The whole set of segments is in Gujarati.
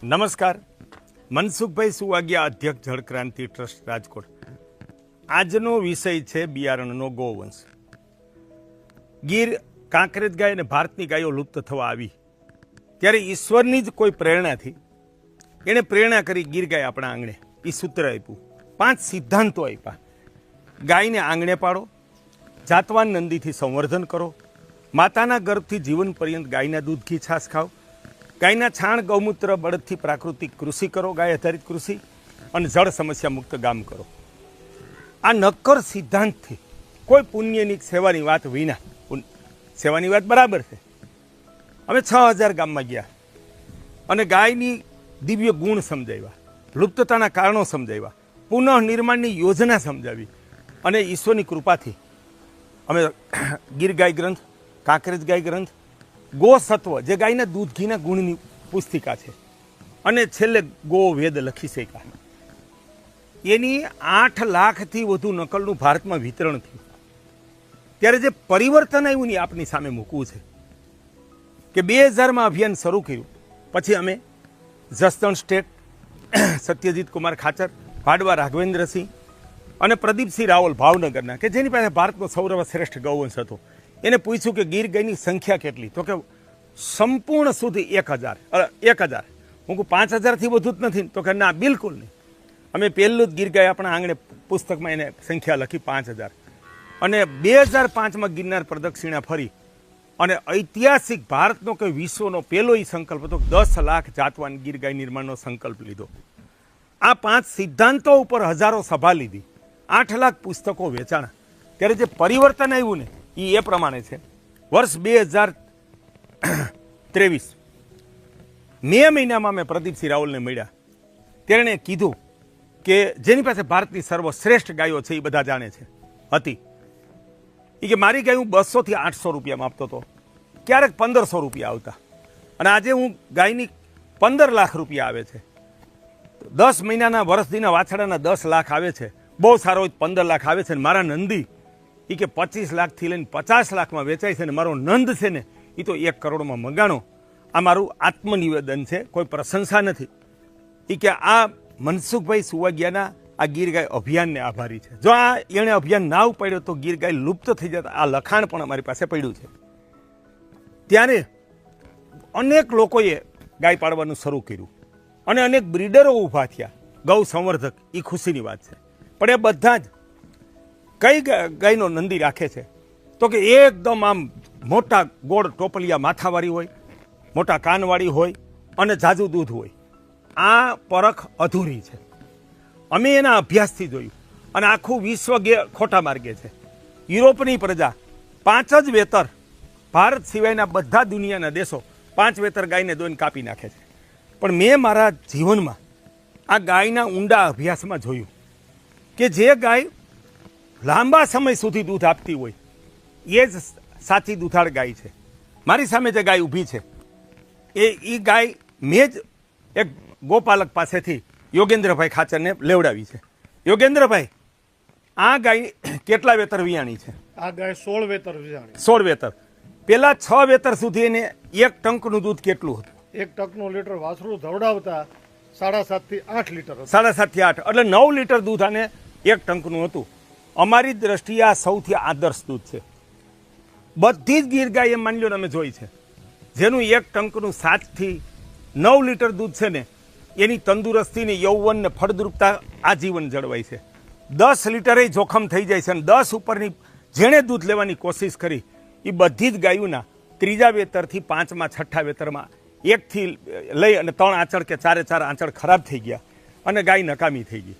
નમસ્કાર. મનસુખભાઈ સુવાગ્યા, અધ્યક્ષ જળ ક્રાંતિ ટ્રસ્ટ રાજકોટ. આજનો વિષય છે બિયારણનો ગોવંશ. ગીર કાંકરેજ ગાય અને ભારતની ગાયો લુપ્ત થવા આવી ત્યારે ઈશ્વરની જ કોઈ પ્રેરણાથી એણે પ્રેરણા કરી ગીર ગાય આપણા આંગણે. એ સૂત્ર આપ્યું, 5 સિદ્ધાંતો આપ્યા. ગાયને આંગણે પાડો, જાતવાન નંદીથી સંવર્ધન કરો, માતાના ગર્ભથી જીવન પર્યંત ગાયના દૂધ ઘી છાશ ખાઓ, ગાયના છાણ ગૌમૂત્ર બળદથી પ્રાકૃતિક કૃષિ કરો, ગાય આધારિત કૃષિ, અને જળ સમસ્યા મુક્ત ગામ કરો. આ નક્કર સિદ્ધાંતથી કોઈ પુણ્યની સેવાની વાત વિના, સેવાની વાત બરાબર છે. અમે 6000 ગામમાં ગયા અને ગાયની દિવ્ય ગુણ સમજાવ્યા, લુપ્તતાના કારણો સમજાવ્યા, પુનઃ નિર્માણની યોજના સમજાવી, અને ઈશ્વરની કૃપાથી અમે ગીર ગાય ગ્રંથ, કાંકરેજ ગાય ગ્રંથ, ગો સત્વ જે ગાયના દૂધ ઘીના ગુણની પુસ્તિકા છે, અને છેલ્લે ગો વેદ લખી શક્યા. એની 8 લાખથી વધુ નકલનું ભારતમાં વિતરણ થયું. ત્યારે જે પરિવર્તન આવ્યું ને આપની સામે મૂકવું છે કે 2000માં અભિયાન શરૂ કર્યું. પછી અમે જસદણ સ્ટેટ, સત્યજીત કુમાર ખાચર, ભાડવા રાઘવેન્દ્રસિંહ અને પ્રદીપસિંહ રાવલ ભાવનગરના, કે જેની પાસે ભારતનો સર્વશ્રેષ્ઠ ગૌવંશ હતો, એને પૂછ્યું કે ગીર ગાયની સંખ્યા કેટલી? તો કે સંપૂર્ણ સુધી 1000. હું કહું 5000થી વધુ જ નથી? તો કે ના, બિલકુલ નહીં. અમે પહેલું જ ગીર ગાય આપણા આંગણે પુસ્તકમાં એને સંખ્યા લખી 5000. અને 2005માં ગિરનાર પ્રદક્ષિણા ફરી અને ઐતિહાસિક ભારતનો કે વિશ્વનો પહેલો એ સંકલ્પ હતો, 10 લાખ જાતવાન ગીર ગાય નિર્માણનો સંકલ્પ લીધો. આ 5 સિદ્ધાંતો ઉપર હજારો સભા લીધી, 8 લાખ પુસ્તકો વેચાણા. ત્યારે જે પરિવર્તન આવ્યું ને એ પ્રમાણે છે. વર્ષ 2023 મે મહિનામાં મેં પ્રદીપસિંહ રાવલને મળ્યા. ત્યારે એણે કીધું કે જેની પાસે ભારતની સર્વશ્રેષ્ઠ ગાયો છે એ બધા જાણે છે હતી, એ કે મારી ગાય હું 200 થી 800 રૂપિયામાં આપતો હતો, ક્યારેક 1500 રૂપિયા આવતા, અને આજે હું ગાયની 15 લાખ રૂપિયા આવે છે. 10 મહિનાના વર્ષદીના વાછડાના 10 લાખ આવે છે, બહુ સારો 15 લાખ આવે છે. અને મારા નંદી એ કે 25 લાખથી લઈને 50 લાખમાં વેચાય છે, ને મારો નંદ છે ને એ તો 1 કરોડમાં મંગાણો. આ મારું આત્મનિવેદન છે, કોઈ પ્રશંસા નથી. એ કે આ મનસુખભાઈ સુવાગ્યાના આ ગીર ગાય અભિયાનને આભારી છે. જો આ એણે અભિયાન ના ઉપાડ્યો તો ગીર ગાય લુપ્ત થઈ જતા. આ લખાણ પણ અમારી પાસે પડ્યું છે. ત્યારે અનેક લોકોએ ગાય પાડવાનું શરૂ કર્યું અને અનેક બ્રીડરો ઊભા થયા, ગૌ સંવર્ધક. એ ખુશીની વાત છે. પણ એ બધા જ કઈ ગાયનો નંદી રાખે છે? તો કે એકદમ આમ મોટા ગોળ ટોપલિયા માથાવાળી હોય, મોટા કાનવાળી હોય અને ઝાઝું દૂધ હોય. આ પરખ અધૂરી છે. અમે એના અભ્યાસથી જોયું અને આખું વિશ્વ ખોટા માર્ગે છે. યુરોપની પ્રજા 5 જ વેતર, ભારત સિવાયના બધા દુનિયાના દેશો 5 વેતર ગાયને દોઈને કાપી નાખે છે. પણ મેં મારા જીવનમાં આ ગાયના ઊંડા અભ્યાસમાં જોયું કે જે ગાય લાંબા સમય સુધી દૂધ આપતી હોય એ જ સાચી દૂધાળ ગાય છે. મારી સામે જે ગાય ઊભી છે એ ગાય મેં જ એક ગોપાલક પાસેથી યોગેન્દ્રભાઈ ખાચરને લેવડાવી છે. યોગેન્દ્રભાઈ, આ ગાય કેટલા વેતર વિયાણી છે? આ ગાય 16 વેતર વિયાણી. 16 વેતર. પેલા 6 વેતર સુધી એને 1 ટંકનું દૂધ કેટલું હતું? 1 ટંકનું લીટર વાછરું ધવડાવતા 7.5 થી 8 લીટર. 7.5 થી 8 એટલે 9 લીટર દૂધ આને 1 ટંકનું હતું. અમારી દ્રષ્ટિએ આ સૌથી આદર્શ દૂધ છે. બધી જ ગીર ગાય એમ માની લો અમે જોઈ છે, જેનું 1 ટંકનું 7 થી 9 લીટર દૂધ છે ને, એની તંદુરસ્તી ને યૌવન ને ફળદ્રુપતા આજીવન જળવાય છે. 10 લીટરે જોખમ થઈ જાય છે. અને 10 ઉપરની જેણે દૂધ લેવાની કોશિશ કરી એ બધી જ ગાયોના 3જા વેતરથી 5મા 6ઠા વેતરમાં 1 થી લઈ અને 3 આંચળ કે 4 આંચળ ખરાબ થઈ ગયા અને ગાય નકામી થઈ ગઈ.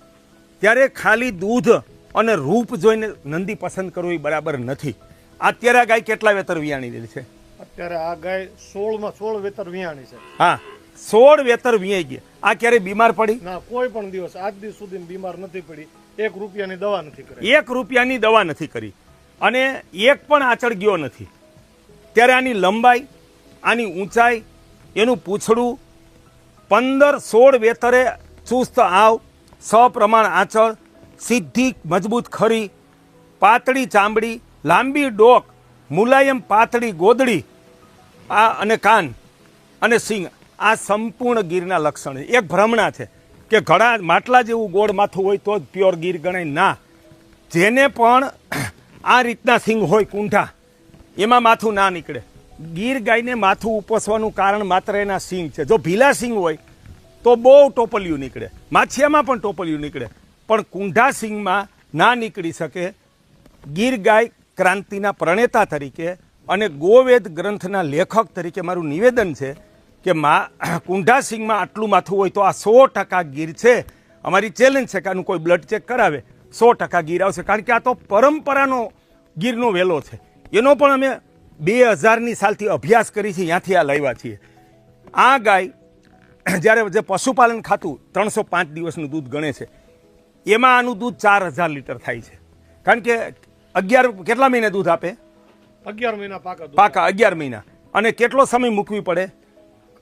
ત્યારે ખાલી દૂધ અને રૂપ જોઈને નંદી પસંદ કરવું એ બરાબર નથી. અત્યારે આ ગાય કેટલા વેતર વિયાણી રહી છે? અત્યારે આ ગાય 16માં 16 વેતર વિયાણી છે. હા, 16 વેતર વિયાઈ ગયા. આ ક્યારે બીમાર પડી? ના, કોઈ પણ દિવસ આજ દિવસ સુધી બીમાર નથી પડી. 1 રૂપિયાની દવા નથી કરી. 1 રૂપિયાની દવા નથી કરી અને 1 પણ આંચળ ગયો નથી. ત્યારે આની લંબાઈ, આની ઊંચાઈ, એનું પૂંછડું 15-16 વેતરે ચુસ્ત આવ, સપ્રમાણ આંચળ, સીધી મજબૂત ખરી, પાતળી ચામડી, લાંબી ડોક, મુલાયમ પાતળી ગોદડી, આ અને કાન અને સિંગ, આ સંપૂર્ણ ગીરના લક્ષણ છે. એક ભ્રમણા છે કે ઘણા માટલા જેવું ગોળ માથું હોય તો જ પ્યોર ગીર ગણાય. ના, જેને પણ આ રીતના સિંગ હોય કુંઠા, એમાં માથું ના નીકળે. ગીર ગાયને માથું ઉપસવાનું કારણ માત્ર એના સિંગ છે. જો ભીલા સિંગ હોય તો બહુ ટોપલિયું નીકળે, માછિયામાં પણ ટોપલિયું નીકળે, પણ કુંઢા સિંગમાં ના નીકળી શકે. ગીર ગાય ક્રાંતિના પ્રણેતા તરીકે અને ગોવેદ ગ્રંથના લેખક તરીકે મારું નિવેદન છે કે કુંઢા સિંગમાં આટલું માથું હોય તો આ 100% ગીર છે. અમારી ચેલેન્જ છે કે આનું કોઈ બ્લડ ચેક કરાવે, 100% ગીર આવશે. કારણ કે આ તો પરંપરાનો ગીરનો વેલો છે. એનો પણ અમે 2000ની સાલથી અભ્યાસ કરી છે, ત્યાંથી આ લાવ્યા છીએ. આ ગાય જ્યારે જે પશુપાલન ખાતું 305 દિવસનું દૂધ ગણે છે, એમાં આનું દૂધ 4000 લીટર થાય છે. કારણ કે 11 કેટલા મહિને દૂધ આપે? 11 મહિના પાકા દૂધ. પાકા 11 મહિના. અને કેટલો સમય મૂકવી પડે?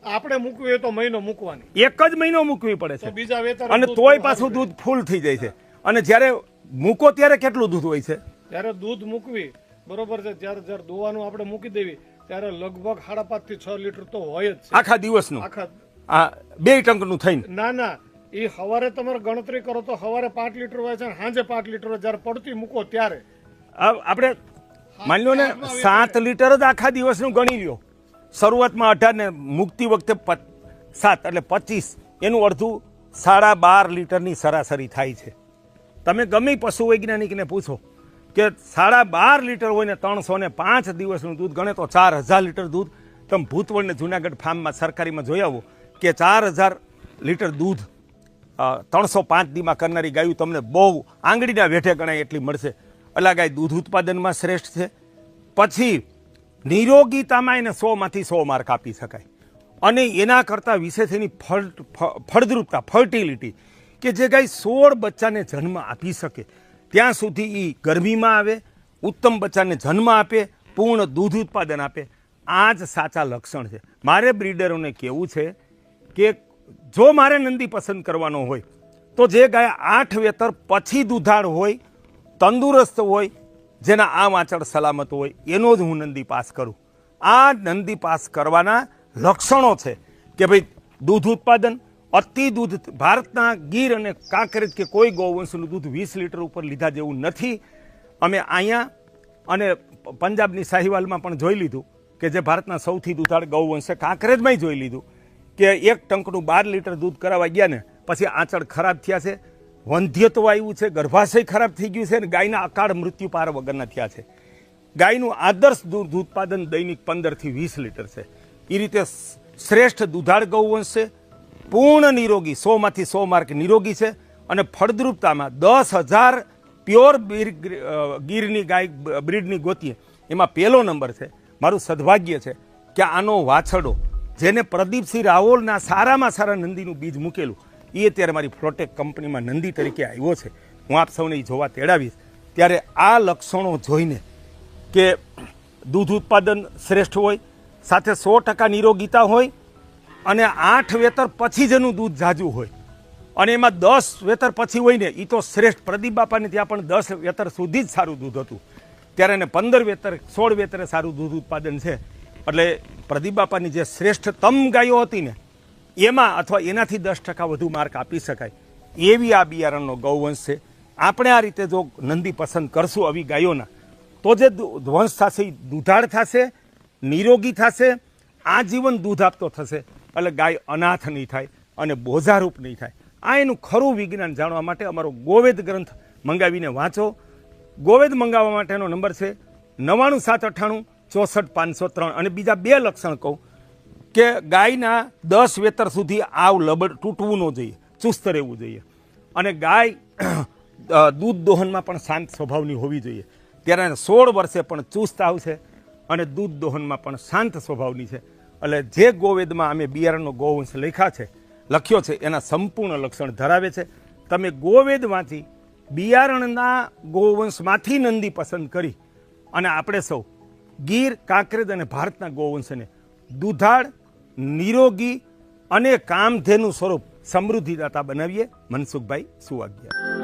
આપણે મૂકવી હોય તો મહિનો મૂકવાની, એક જ મહિનો મૂકવી પડે તો છે. બીજા વેતર અને તોય પાછું દૂધ ફૂલ થઈ જાય છે. અને જ્યારે મૂકો ત્યારે કેટલું દૂધ હોય છે? જ્યારે દૂધ મૂકવી બરોબર છે, જ્યારે દોવાનું આપણે મૂકી દેવી ત્યારે લગભગ 5.5 થી 6 લીટર તો હોય જ છે આખા દિવસનું. આખા. આ 2 ટંકનું થઈને. ના, એ સવારે તમારે ગણતરી કરો તો સવારે 5 લીટર હોય છે, સાંજે 5 લીટર હોય. જ્યારે પડતી મૂકો ત્યારે આપણે માની લો ને 7 લીટર જ આખા દિવસનું ગણી લ્યો. શરૂઆતમાં 18 ને મૂકતી વખતે 7 એટલે 25, એનું અડધું 12.5 લીટરની સરાસરી થાય છે. તમે ગમે પશુ વૈજ્ઞાનિકને પૂછો કે 12.5 લીટર હોય ને 305 દિવસનું દૂધ ગણે તો 4000 લીટર દૂધ. તમે ભૂતવળ ને જુનાગઢ ફાર્મમાં સરકારીમાં જોઈ આવો કે 4000 લીટર દૂધ 305 દીમાં કરનારી ગાયું તમને બહુ આંગળીના વેઠે ગણાય એટલી મળશે. એટલે ગાય દૂધ ઉત્પાદનમાં શ્રેષ્ઠ છે. પછી નિરોગીતામાં એને 100માંથી 100 માર્ક આપી શકાય. અને એના કરતાં વિશેષ એની ફળદ્રુપતા, ફર્ટિલિટી, કે જે ગાય 16 બચ્ચાને જન્મ આપી શકે ત્યાં સુધી એ ગરમીમાં આવે, ઉત્તમ બચ્ચાને જન્મ આપે, પૂર્ણ દૂધ ઉત્પાદન આપે. આ જ સાચા લક્ષણ છે. મારે બ્રીડરોને કહેવું છે કે જો મારે નંદી પસંદ કરવાનો હોય તો જે ગાય 8 વેતર પછી દુધાળ હોય, તંદુરસ્ત હોય, જેના આ વાંચળ સલામત હોય, એનો જ હું નંદી પાસ કરું. આ નંદી પાસ કરવાના લક્ષણો છે કે ભાઈ દૂધ ઉત્પાદન, અતિ દૂધ. ભારતના ગીર અને કાંકરેજ કે કોઈ ગૌવંશનું દૂધ 20 લીટર ઉપર લીધા જેવું નથી. અમે અહીંયા અને પંજાબની સાહિવાલમાં પણ જોઈ લીધું કે જે ભારતના સૌથી દૂધાળ ગૌવંશ છે, કાંકરેજમાંય જોઈ લીધું કે 1 ટંકનું 12 લીટર દૂધ કરાવવા ગયા ને પછી આંચળ ખરાબ થયા છે, વંધ્યત્વ આવ્યું છે, ગર્ભાશય ખરાબ થઈ ગયું છે અને ગાયના અકાળ મૃત્યુ પાર વગરના થયા છે. ગાયનું આદર્શ દૂધ ઉત્પાદન દૈનિક 15 થી 20 લીટર છે. એ રીતે શ્રેષ્ઠ દુધાળ ગૌવંશ છે, પૂર્ણ નિરોગી, 100માંથી 100 માર્ક નિરોગી છે. અને ફળદ્રુપતામાં 10,000 પ્યોર ગીરની ગાય બ્રીડની ગોતીએ એમાં પહેલો નંબર છે. મારું સદભાગ્ય છે કે આનો વાછડો જેને પ્રદીપસિંહ રાવલના સારામાં સારા નંદીનું બીજ મૂકેલું એ અત્યારે મારી ફ્લોટેક કંપનીમાં નંદી તરીકે આવ્યો છે. હું આપ સૌને એ જોવા તેડાવીશ. ત્યારે આ લક્ષણો જોઈને કે દૂધ ઉત્પાદન શ્રેષ્ઠ હોય, સાથે 100% નિરોગીતા હોય, અને 8 વેતર પછી જેનું દૂધ ઝાઝું હોય, અને એમાં 10 વેતર પછી હોય ને એ તો શ્રેષ્ઠ. પ્રદીપ બાપાને ત્યાં પણ 10 વેતર સુધી જ સારું દૂધ હતું, ત્યારે એને 15 વેતર 16 વેતરે સારું દૂધ ઉત્પાદન છે. એટલે પ્રદીપ બાપાની જે શ્રેષ્ઠતમ ગાયો હતી ને એમાં અથવા એનાથી 10% વધુ માર્ક આપી શકાય એવી આ બિયારણનો ગૌવંશ છે. આપણે આ રીતે જો નંદી પસંદ કરશું આવી ગાયોના તો જે વંશ થશે એ દૂધાળ થશે, નિરોગી થશે, આજીવન દૂધ આપતો થશે. એટલે ગાય અનાથ નહીં થાય અને બોજારૂપ નહીં થાય. આ એનું ખરું વિજ્ઞાન જાણવા માટે અમારો ગોવેદ ગ્રંથ મંગાવીને વાંચો. ગોવેદ મંગાવવા માટેનો નંબર છે 99,798,64,503. અને બીજા 2 લક્ષણ કહું કે ગાયના 10 વેતર સુધી આવ લબડ તૂટવું ન જોઈએ, ચુસ્ત રહેવું જોઈએ. અને ગાય દૂધ દોહનમાં પણ શાંત સ્વભાવની હોવી જોઈએ. ત્યારે 16 વર્ષે પણ ચુસ્ત આવશે અને દૂધ દોહનમાં પણ શાંત સ્વભાવની છે. એટલે જે ગોવેદમાં અમે બિયારણનો ગૌવંશ લખ્યો છે એના સંપૂર્ણ લક્ષણ ધરાવે છે. તમે ગોવેદ વાંચી બિયારણના ગૌવંશમાંથી નંદી પસંદ કરી અને આપણે સૌ ગીર, કાંકરેજ અને ભારતના ગૌવંશને દૂધાળ, નિરોગી અને કામધેનુ સ્વરૂપ સમૃદ્ધિદાતા બનાવીએ. મનસુખભાઈ સુવાગ્યા.